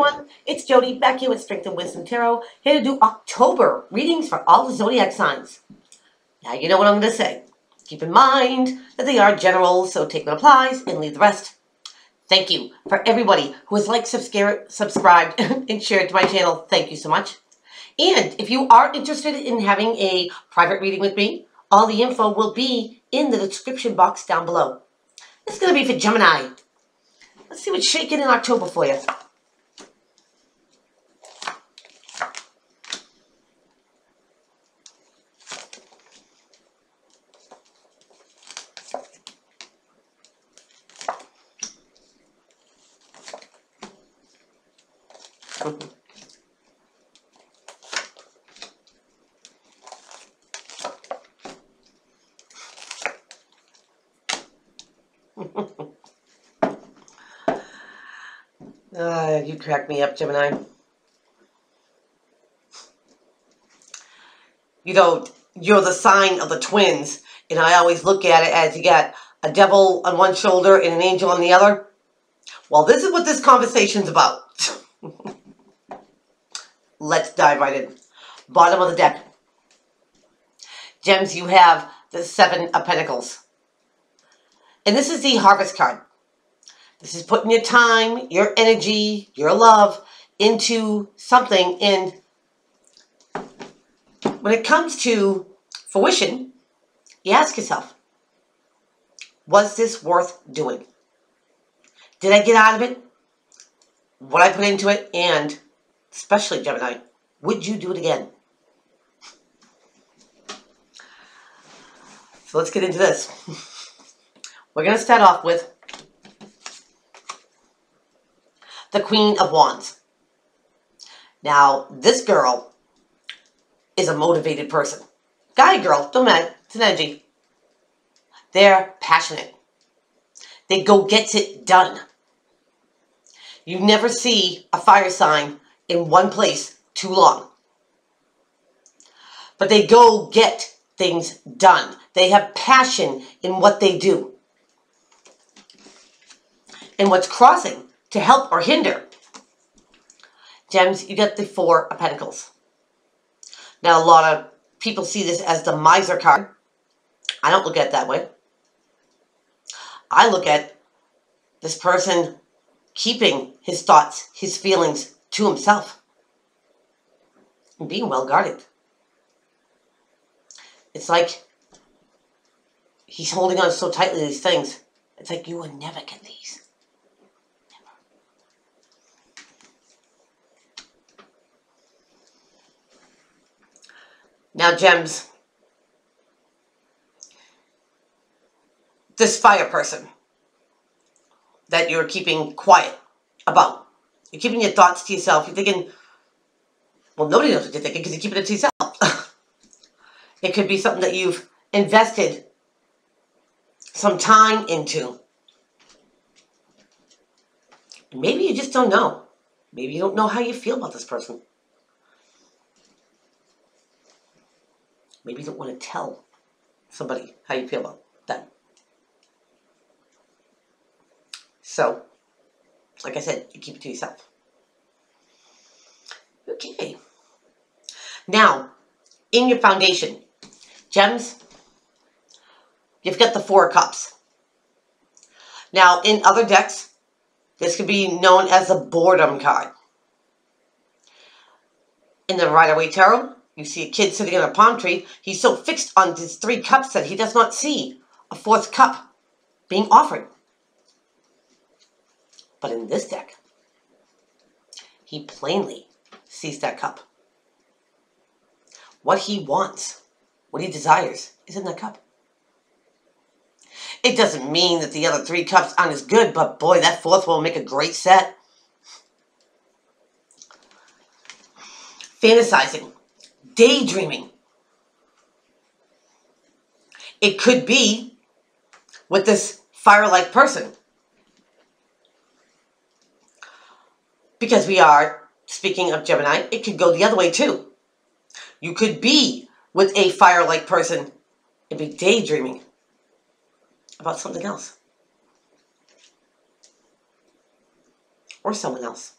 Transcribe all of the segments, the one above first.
everyone, it's Jody back here with Strength and Wisdom Tarot, here to do October readings for all the zodiac signs. Now you know what I'm going to say. Keep in mind that they are general, so take what applies and leave the rest. Thank you for everybody who has liked, subscribed, and shared to my channel. Thank you so much. And if you are interested in having a private reading with me, all the info will be in the description box down below. It's going to be for Gemini. Let's see what's shaking in October for you. You crack me up, Gemini. You know, you're the sign of the twins, and I always look at it as you got a devil on one shoulder and an angel on the other. Well, this is what this conversation's about. Let's dive right in. Bottom of the deck. Gems, you have the Seven of Pentacles. And this is the Harvest card. This is putting your time, your energy, your love into something. And when it comes to fruition, you ask yourself, was this worth doing? Did I get out of it what I put into it? And especially, Gemini, would you do it again? So let's get into this. We're going to start off with the Queen of Wands. Now, this girl is a motivated person. Guy, girl, don't matter. It's an energy. They're passionate. They go get it done. You never see a fire sign in one place too long. But they go get things done. They have passion in what they do. And what's crossing to help or hinder, Gems, you get the Four of Pentacles. Now, a lot of people see this as the Miser card. I don't look at it that way. I look at this person keeping his thoughts, his feelings to himself, and being well guarded. It's like he's holding on so tightly to these things. It's like you will never get these. Now, Gems, this fire person that you're keeping quiet about, you're keeping your thoughts to yourself. You're thinking, well, nobody knows what you're thinking because you're keeping it to yourself. It could be something that you've invested some time into. Maybe you just don't know. Maybe you don't know how you feel about this person. Maybe you don't want to tell somebody how you feel about them. So, like I said, you keep it to yourself. Okay. Now, in your foundation, Gems, you've got the Four of Cups. Now, in other decks, this could be known as the Boredom card. In the Rider-Waite Tarot, you see a kid sitting on a palm tree. He's so fixed on his 3 cups that he does not see a 4th cup being offered. But in this deck, he plainly sees that cup. What he wants, what he desires, is in that cup. It doesn't mean that the other 3 cups aren't as good, but boy, that 4th will make a great set. Fantasizing. Daydreaming. It could be with this fire-like person. Because we are, speaking of Gemini, it could go the other way too. You could be with a fire-like person and be daydreaming about something else. Or someone else.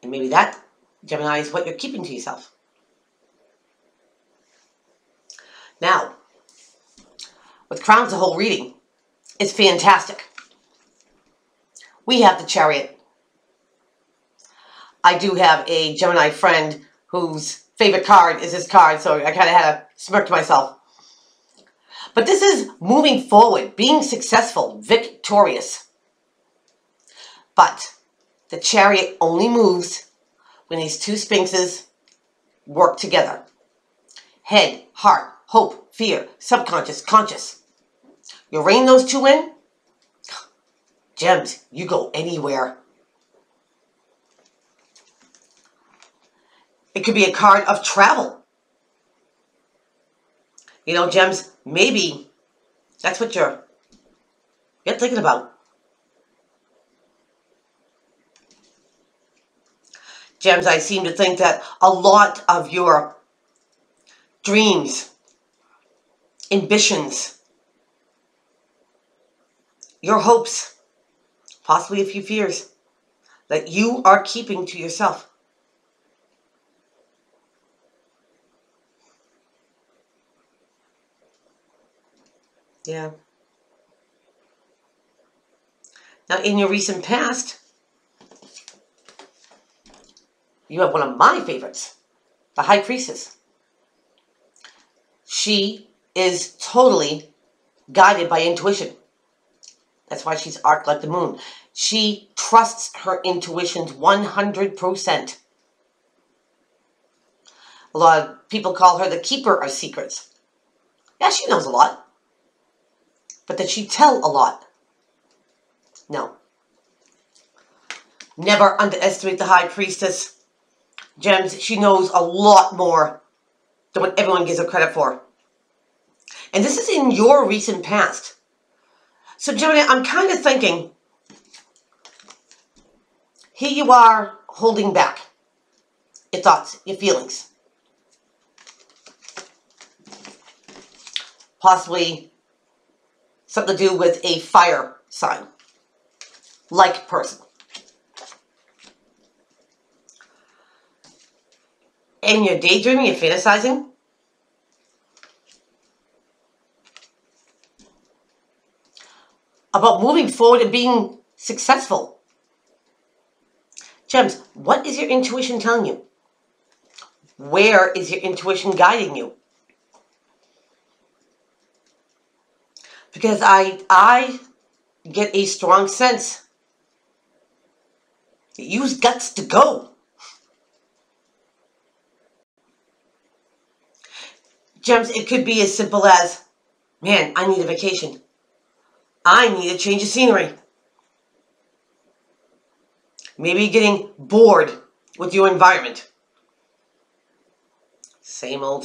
And maybe that, Gemini, is what you're keeping to yourself. Now, what crowns the whole reading is fantastic. We have the Chariot. I do have a Gemini friend whose favorite card is this card, so I kind of had a smirk to myself. But this is moving forward, being successful, victorious. But the Chariot only moves when these two sphinxes work together. Head, heart, hope, fear, subconscious, conscious. You rein those two in, Gems, you go anywhere. It could be a card of travel. You know, Gems, maybe that's what you're thinking about. Gems, I seem to think that a lot of your dreams, ambitions, your hopes, possibly a few fears, that you are keeping to yourself. Yeah. Now, in your recent past, you have one of my favorites, the High Priestess. She is totally guided by intuition. That's why she's arced like the moon. She trusts her intuitions 100%. A lot of people call her the keeper of secrets. Yeah, she knows a lot. But does she tell a lot? No. Never underestimate the High Priestess. Gems, she knows a lot more than what everyone gives her credit for. And this is in your recent past. So, Gemini, I'm kind of thinking, here you are holding back your thoughts, your feelings. Possibly something to do with a fire sign, like person. And you're daydreaming, you're fantasizing. About moving forward and being successful. Gems, what is your intuition telling you? Where is your intuition guiding you? Because I get a strong sense that you've guts to go. Gems, it could be as simple as, man, I need a vacation. I need a change of scenery. Maybe getting bored with your environment. Same old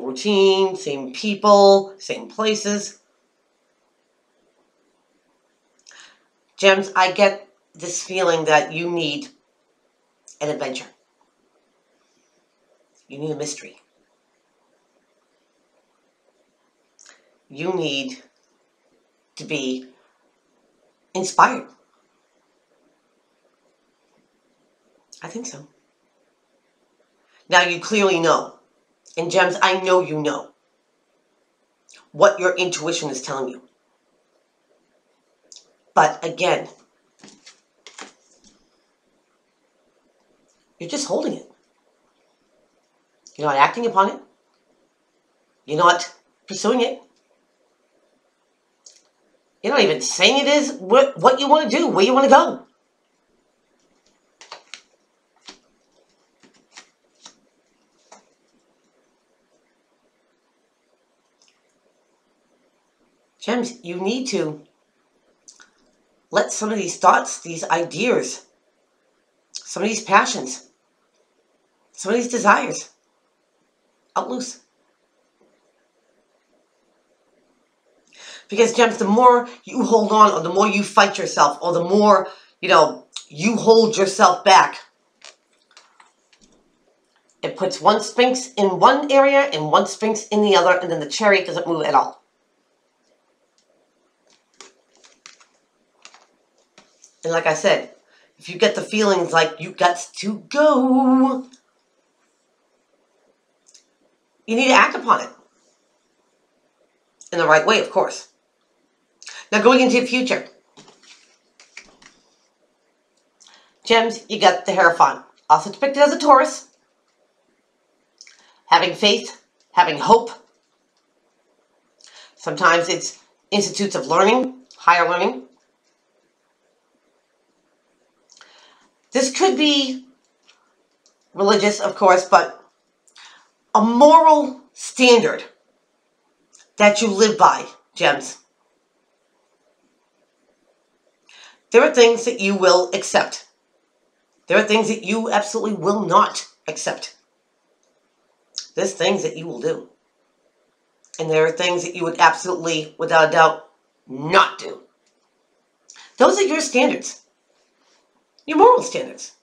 routine, same people, same places. Gems, I get this feeling that you need an adventure. You need a mystery. You need to be inspired. I think so. Now you clearly know, and Gems, I know you know what your intuition is telling you. But again, you're just holding it. You're not acting upon it. You're not pursuing it. You're not even saying it is what you want to do, where you want to go. Gems, you need to let some of these thoughts, these ideas, some of these passions, some of these desires out loose. Because, Gems, the more you hold on, or the more you fight yourself, or the more, you hold yourself back, it puts one sphinx in one area and one sphinx in the other, and then the Chariot doesn't move at all. And like I said, if you get the feelings like you got to go, you need to act upon it. In the right way, of course. Now going into the future. Gems, you got the Hierophant. Also depicted as a Taurus. Having faith, having hope. Sometimes it's institutes of learning, higher learning. This could be religious, of course, but a moral standard that you live by, Gems. There are things that you will accept. There are things that you absolutely will not accept. There's things that you will do. And there are things that you would absolutely, without a doubt, not do. Those are your standards. Your moral standards.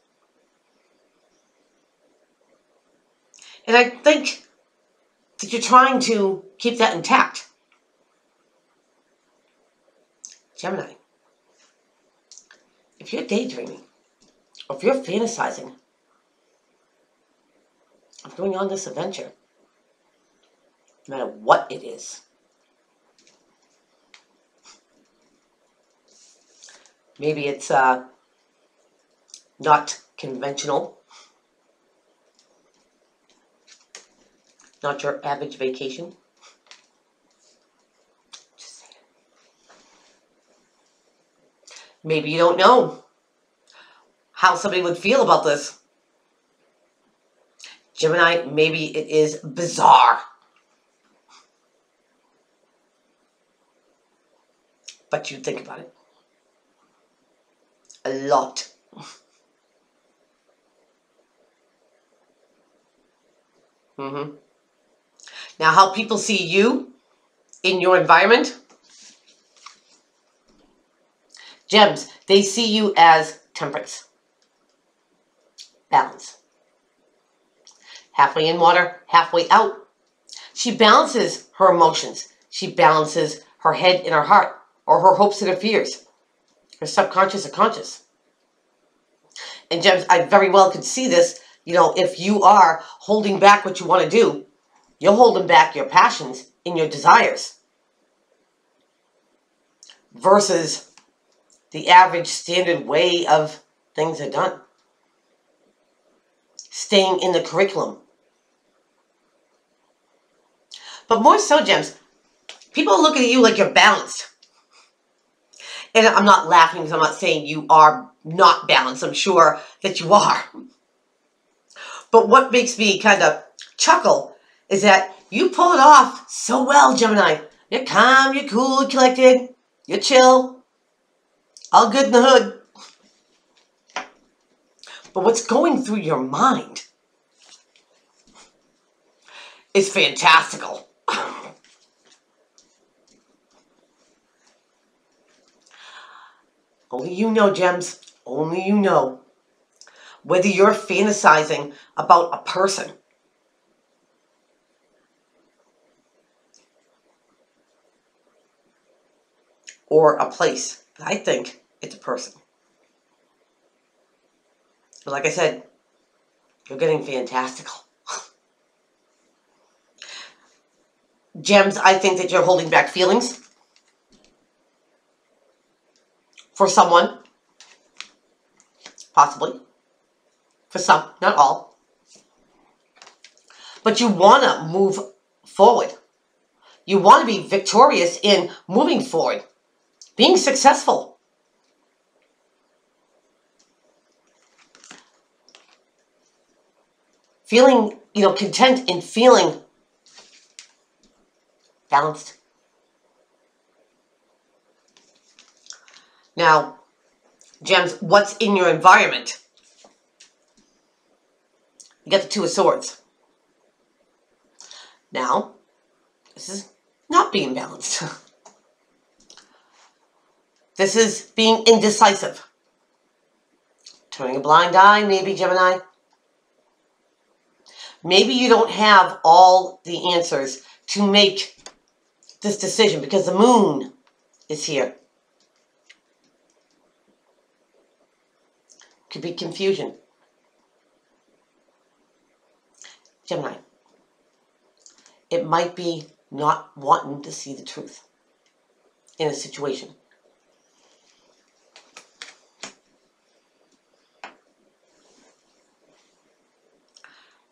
And I think that you're trying to keep that intact. Gemini, if you're daydreaming, or if you're fantasizing of going on this adventure, no matter what it is, maybe it's not conventional, not your average vacation. Just saying. Maybe you don't know how somebody would feel about this. Gemini, maybe it is bizarre. But you think about it a lot. Now, how people see you in your environment, Gems, they see you as temperance, balance. Halfway in water, halfway out. She balances her emotions. She balances her head and her heart, or her hopes and her fears, her subconscious or conscious. And Gems, I very well could see this, if you are holding back what you want to do, you're holding back your passions and your desires versus the average standard way of things are done. Staying in the curriculum. But more so, Gems, people are looking at you like you're balanced. And I'm not laughing because I'm not saying you are not balanced. I'm sure that you are. But what makes me kind of chuckle is that you pull it off so well, Gemini. You're calm, you're cool, you're collected, you're chill. All good in the hood. But what's going through your mind is fantastical. Only you know, Gems. Only you know. Whether you're fantasizing about a person or a place. I think it's a person. But like I said, you're getting fantastical. Gems, I think that you're holding back feelings for someone, possibly. For some, not all. But you want to move forward. You want to be victorious in moving forward, being successful. Feeling, content in feeling balanced. Now, Gems, what's in your environment? You got the Two of Swords. Now, this is not being balanced. This is being indecisive. Turning a blind eye, maybe, Gemini. Maybe you don't have all the answers to make this decision because the moon is here. Could be confusion. Gemini, it might be not wanting to see the truth in a situation.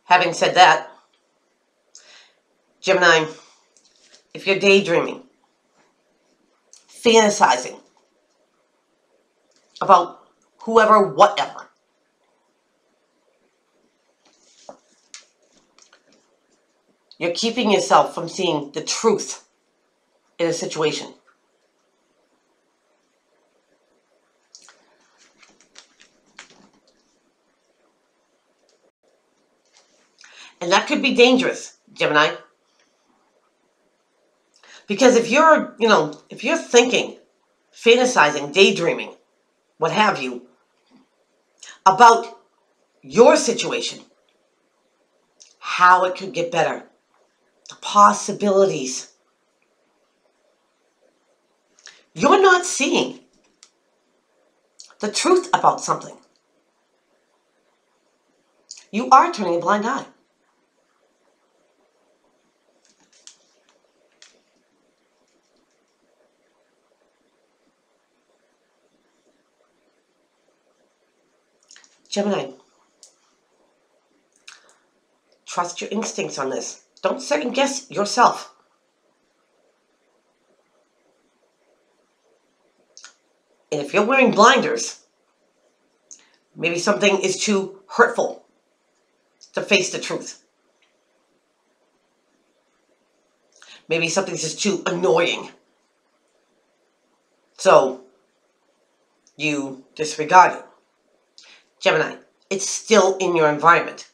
Having said that, Gemini, if you're daydreaming, fantasizing about whoever, whatever, you're keeping yourself from seeing the truth in a situation. And that could be dangerous, Gemini. Because if you're, if you're thinking, fantasizing, daydreaming, what have you, about your situation, how it could get better, the possibilities, you're not seeing the truth about something. You are turning a blind eye. Gemini, trust your instincts on this. Don't second guess yourself. And if you're wearing blinders, maybe something is too hurtful to face the truth. Maybe something's just too annoying. So you disregard it. Gemini, it's still in your environment.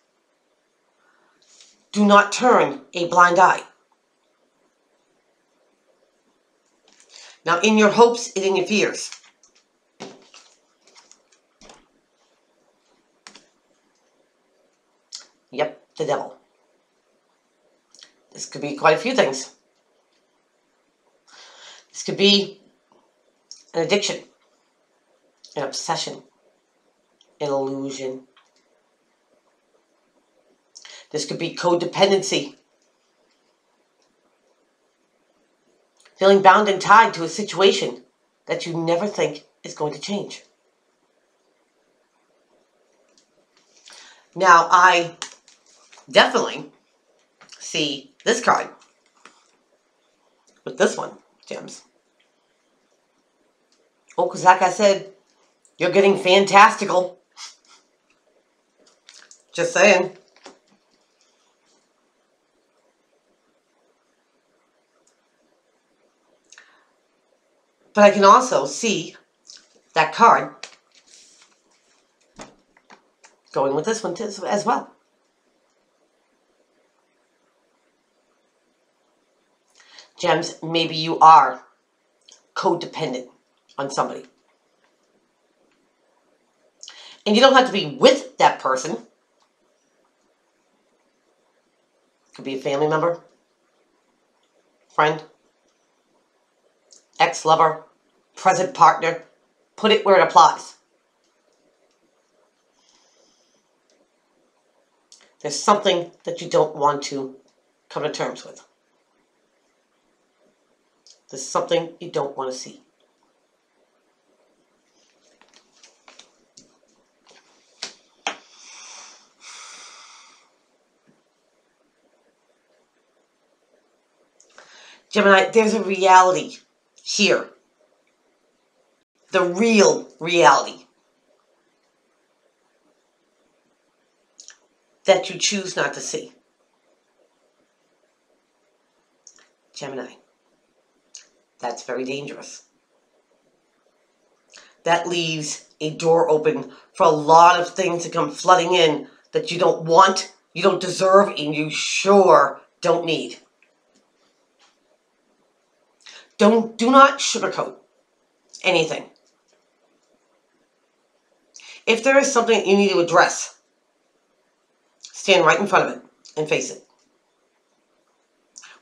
Do not turn a blind eye. Now, in your hopes and in your fears, yep, the devil. This could be quite a few things. This could be an addiction, an obsession, an illusion. This could be codependency. Feeling bound and tied to a situation that you never think is going to change. Now, I definitely see this card with this one, Gems. Oh, because like I said, you're getting fantastical. Just saying. But I can also see that card going with this one as well. Gems, maybe you are codependent on somebody. And you don't have to be with that person. Could be a family member, friend, ex-lover, present partner. Put it where it applies. There's something that you don't want to come to terms with. There's something you don't want to see. Gemini, there's a reality here. The real reality that you choose not to see. Gemini, that's very dangerous. That leaves a door open for a lot of things to come flooding in that you don't want, you don't deserve, and you sure don't need. Do not sugarcoat anything. If there is something that you need to address, stand right in front of it and face it.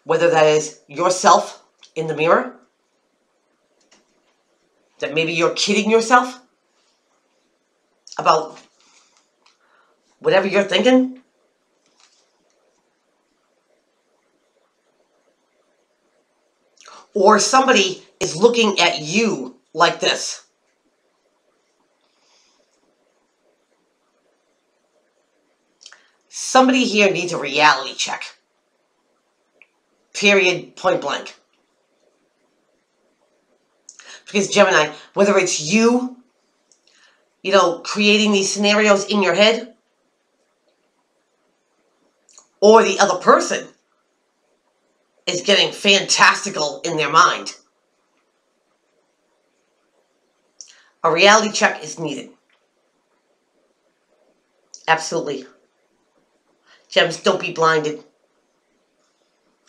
Whether that is yourself in the mirror, that maybe you're kidding yourself, about whatever you're thinking? Or somebody is looking at you like this? Somebody here needs a reality check. Period, point blank. Because Gemini, whether it's you, creating these scenarios in your head, or the other person is getting fantastical in their mind, a reality check is needed. Absolutely. Gems, don't be blinded.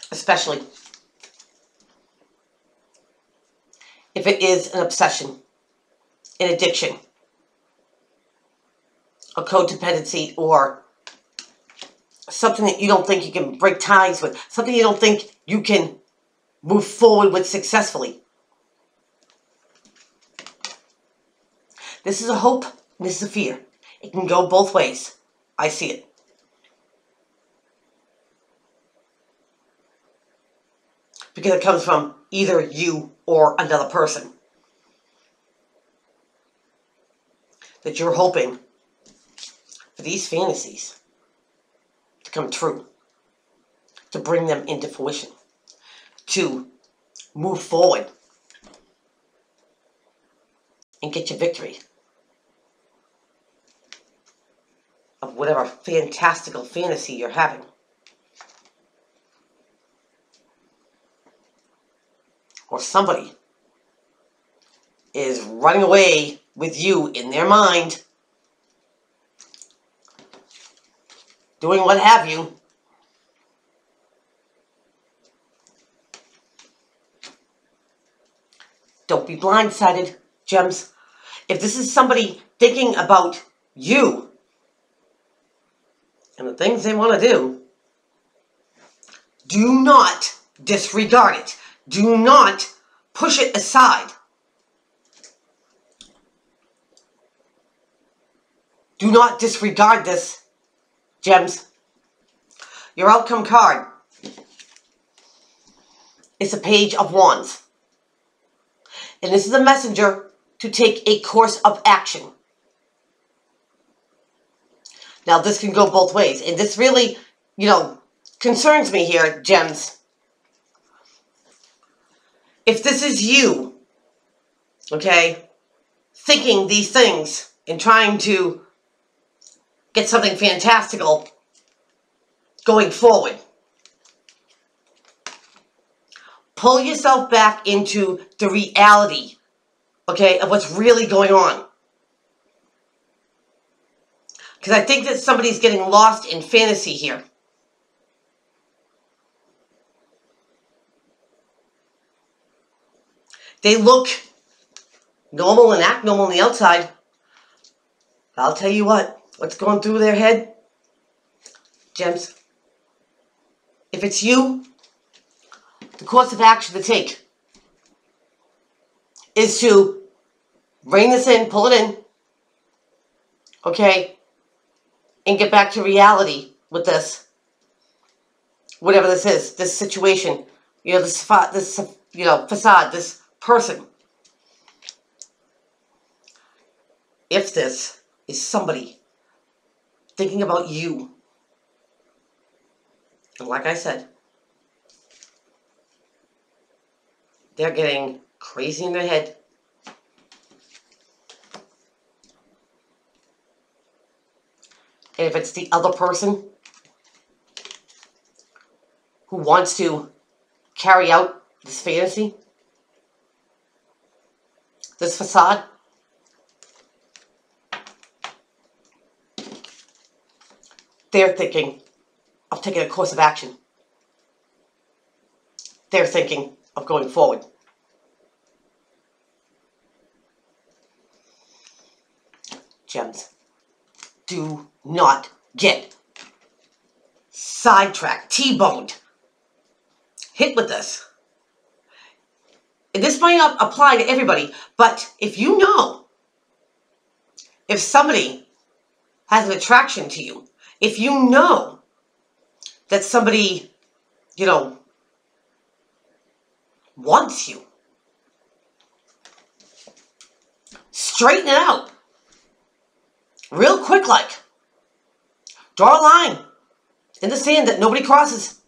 Especially if it is an obsession, an addiction, a codependency, or something that you don't think you can break ties with, something you don't think you can move forward with successfully. This is a hope, and this is a fear. It can go both ways. I see it. Because it comes from either you or another person. That you're hoping for these fantasies to come true. To bring them into fruition. To move forward. And get your victory. Of whatever fantastical fantasy you're having. Or somebody is running away with you in their mind, doing what have you. Don't be blindsided, Gems. If this is somebody thinking about you and the things they want to do not disregard it. Do not push it aside. Do not disregard this, Gems. Your outcome card is a Page of Wands. And this is a messenger to take a course of action. Now, this can go both ways. And this really, concerns me here, Gems. If this is you, okay, thinking these things and trying to get something fantastical going forward, pull yourself back into the reality, okay, of what's really going on. Because I think that somebody's getting lost in fantasy here. They look normal and act normal on the outside. I'll tell you what's going through their head, Gems. If it's you, the course of action to take is to rein this in, pull it in, okay, and get back to reality with this. Whatever this is, this situation, this facade, this person. If this is somebody thinking about you, and like I said, they're getting crazy in their head. And if it's the other person who wants to carry out this fantasy, this facade, they're thinking of taking a course of action. They're thinking of going forward. Gems, do not get sidetracked, T-boned, hit with this. And this might not apply to everybody, but if you know if somebody has an attraction to you, if you know that somebody, wants you, straighten it out. Real quick, like. Draw a line in the sand that nobody crosses.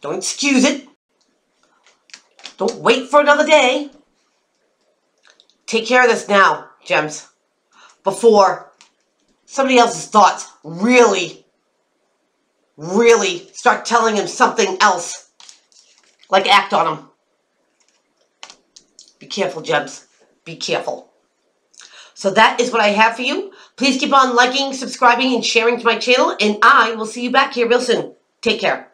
Don't excuse it. Don't wait for another day. Take care of this now, gems, before somebody else's thoughts really start telling him something else. Like act on them. Be careful, gems. Be careful. So that is what I have for you. Please keep on liking, subscribing, and sharing to my channel. And I will see you back here real soon. Take care.